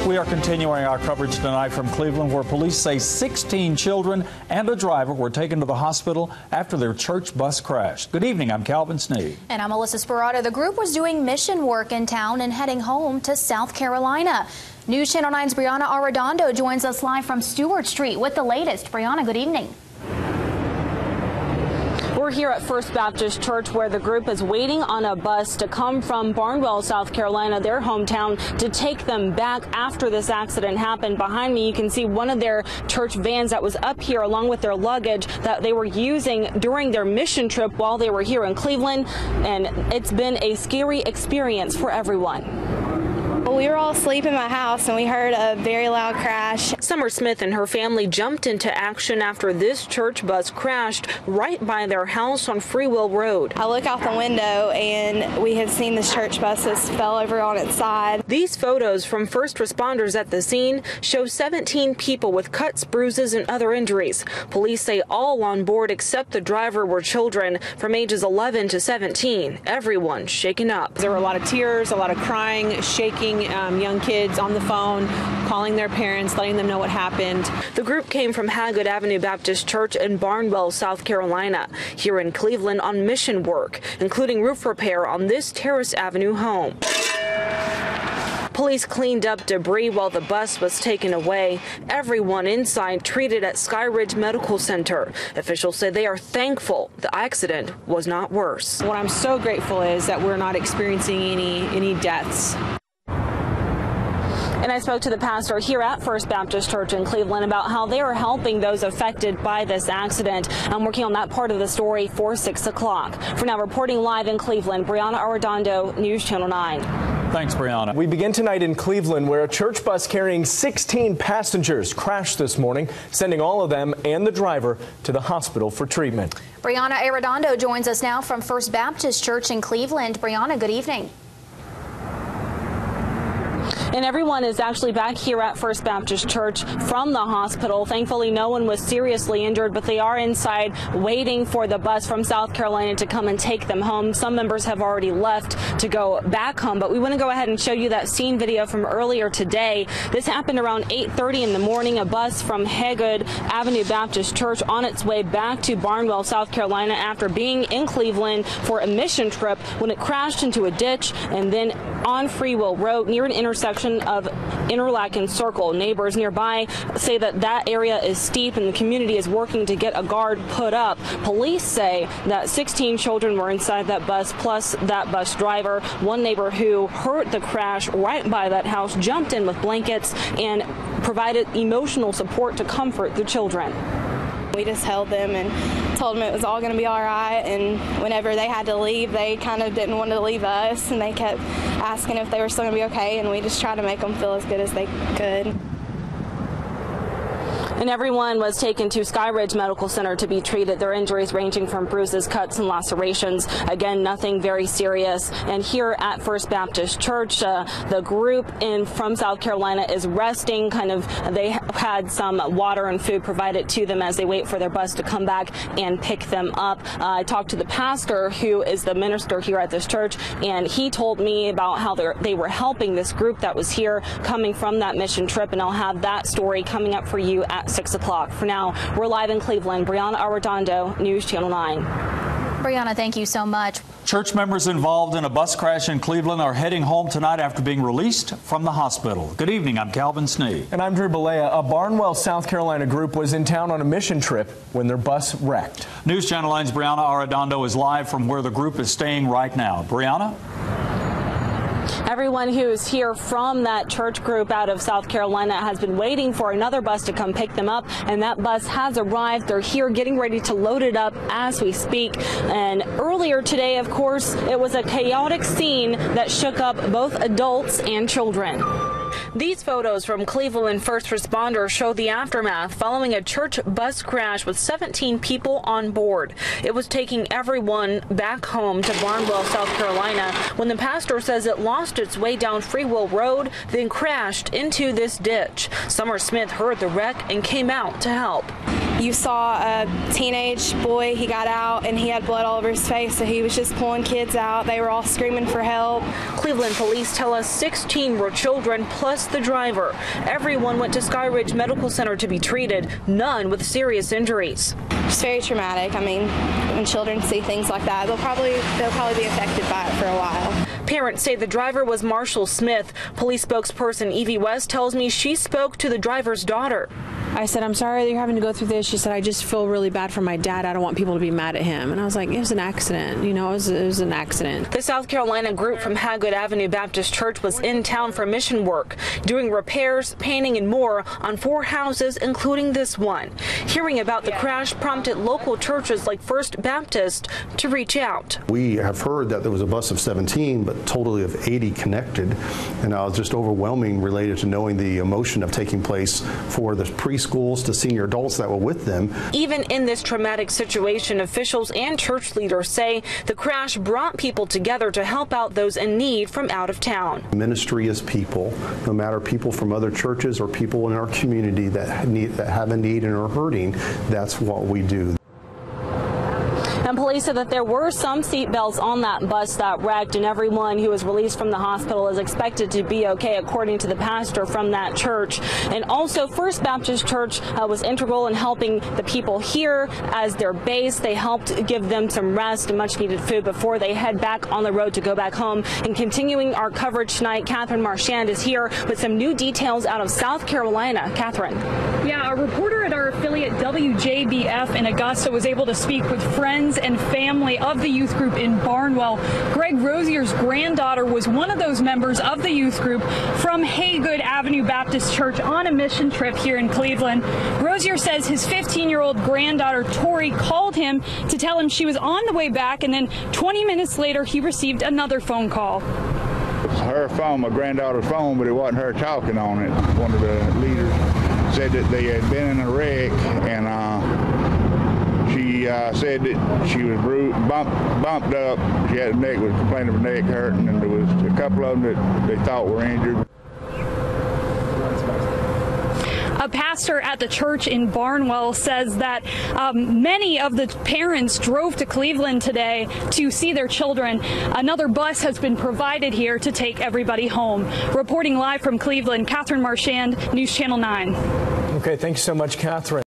We are continuing our coverage tonight from Cleveland, where police say 16 children and a driver were taken to the hospital after their church bus crashed. Good evening, I'm Calvin Sneed. And I'm Melissa Sparata. The group was doing mission work in town and heading home to South Carolina. News Channel 9's Brianna Arredondo joins us live from Stewart Street with the latest. Brianna, good evening. We're here at First Baptist Church, where the group is waiting on a bus to come from Barnwell, South Carolina, their hometown, to take them back after this accident happened. Behind me, you can see one of their church vans that was up here along with their luggage that they were using during their mission trip while they were here in Cleveland. And it's been a scary experience for everyone. We were all asleep in my house and we heard a very loud crash. Summer Smith and her family jumped into action after this church bus crashed right by their house on Freewill Road. I look out the window and we had seen this church bus just fell over on its side. These photos from first responders at the scene show 17 people with cuts, bruises, and other injuries. Police say all on board except the driver were children from ages 11 to 17. Everyone shaken up. There were a lot of tears, a lot of crying, shaking. Young kids on the phone, calling their parents, letting them know what happened. The group came from Hagood Avenue Baptist Church in Barnwell, South Carolina, here in Cleveland on mission work, including roof repair on this Terrace Avenue home. Police cleaned up debris while the bus was taken away. Everyone inside treated at SkyRidge Medical Center. Officials say they are thankful the accident was not worse. What I'm so grateful is that we're not experiencing any deaths. And I spoke to the pastor here at First Baptist Church in Cleveland about how they are helping those affected by this accident. I'm working on that part of the story for 6 o'clock. For now, reporting live in Cleveland, Brianna Arredondo, News Channel 9. Thanks, Brianna. We begin tonight in Cleveland, where a church bus carrying 16 passengers crashed this morning, sending all of them and the driver to the hospital for treatment. Brianna Arredondo joins us now from First Baptist Church in Cleveland. Brianna, good evening. And everyone is actually back here at First Baptist Church from the hospital. Thankfully, no one was seriously injured, but they are inside waiting for the bus from South Carolina to come and take them home. Some members have already left to go back home, but we want to go ahead and show you that scene video from earlier today. This happened around 8:30 in the morning. A bus from Hagood Avenue Baptist Church on its way back to Barnwell, South Carolina, after being in Cleveland for a mission trip, when it crashed into a ditch and then on Freewill Road near an intersection of Interlacklin Circle. Neighbors nearby say that that area is steep and the community is working to get a guard put up. Police say that 16 children were inside that bus, plus that bus driver. One neighbor who heard the crash right by that house jumped in with blankets and provided emotional support to comfort the children. We just held them and told them it was all going to be all right, and whenever they had to leave, they kind of didn't want to leave us, and they kept asking if they were still going to be okay, and we just tried to make them feel as good as they could. And everyone was taken to SkyRidge Medical Center to be treated. Their injuries ranging from bruises, cuts, and lacerations. Again, nothing very serious. And here at First Baptist Church, the group from South Carolina is resting. They had some water and food provided to them as they wait for their bus to come back and pick them up. I talked to the pastor, who is the minister here at this church, and he told me about how they were helping this group that was here coming from that mission trip. And I'll have that story coming up for you at 6 o'clock. For now, we're live in Cleveland. Brianna Arredondo, News Channel 9. Brianna, thank you so much. Church members involved in a bus crash in Cleveland are heading home tonight after being released from the hospital. Good evening, I'm Calvin Sneed. And I'm Drew Balea. A Barnwell, South Carolina group was in town on a mission trip when their bus wrecked. News Channel 9's Brianna Arredondo is live from where the group is staying right now. Brianna? Everyone who's here from that church group out of South Carolina has been waiting for another bus to come pick them up, and that bus has arrived. They're here getting ready to load it up as we speak. And earlier today, of course, it was a chaotic scene that shook up both adults and children. These photos from Cleveland first responders show the aftermath following a church bus crash with 17 people on board. It was taking everyone back home to Barnwell, South Carolina, when the pastor says it lost its way down Freewill Road, then crashed into this ditch. Summer Smith heard the wreck and came out to help. You saw a teenage boy, he got out and he had blood all over his face, so he was just pulling kids out. They were all screaming for help. Cleveland police tell us 16 were children plus just the driver. Everyone went to SkyRidge Medical Center to be treated, none with serious injuries. It's very traumatic. I mean, when children see things like that, they'll probably be affected by it for a while. Parents say the driver was Marshall Smith. Police spokesperson Evie West tells me she spoke to the driver's daughter. I said, I'm sorry that you're having to go through this. She said, I just feel really bad for my dad. I don't want people to be mad at him. And I was like, it was an accident. You know, it was an accident. The South Carolina group from Hagood Avenue Baptist Church was in town for mission work, doing repairs, painting, and more on 4 houses, including this one. Hearing about the crash prompted local churches like First Baptist to reach out. We have heard that there was a bus of 17, but totally of 80 connected. And it was just overwhelming related to knowing the emotion of taking place for the preschools to senior adults that were with them. Even in this traumatic situation, officials and church leaders say the crash brought people together to help out those in need from out of town. Ministry is people, no matter people from other churches or people in our community that have a need and are hurting. That's what we do. And police said that there were some seat belts on that bus that wrecked, and everyone who was released from the hospital is expected to be okay, according to the pastor from that church. And also, First Baptist Church was integral in helping the people here as their base. They helped give them some rest and much needed food before they head back on the road to go back home. And continuing our coverage tonight, Catherine Marchand is here with some new details out of South Carolina. Catherine. Yeah, a reporter at our affiliate WJBF in Augusta was able to speak with friends and family of the youth group in Barnwell. Greg Rozier's granddaughter was one of those members of the youth group from Hagood Avenue Baptist Church on a mission trip here in Cleveland. Rozier says his 15-year-old granddaughter Tori called him to tell him she was on the way back, and then 20 minutes later he received another phone call. It's her phone, my granddaughter's phone, but it wasn't her talking on it. One of the leaders said that they had been in a wreck, and she said that she was bumped up. She had was complaining of her neck hurting, and there was a couple of them that they thought were injured. A pastor at the church in Barnwell says that many of the parents drove to Cleveland today to see their children. Another bus has been provided here to take everybody home. Reporting live from Cleveland, Catherine Marchand, News Channel 9. Okay, thank you so much, Catherine.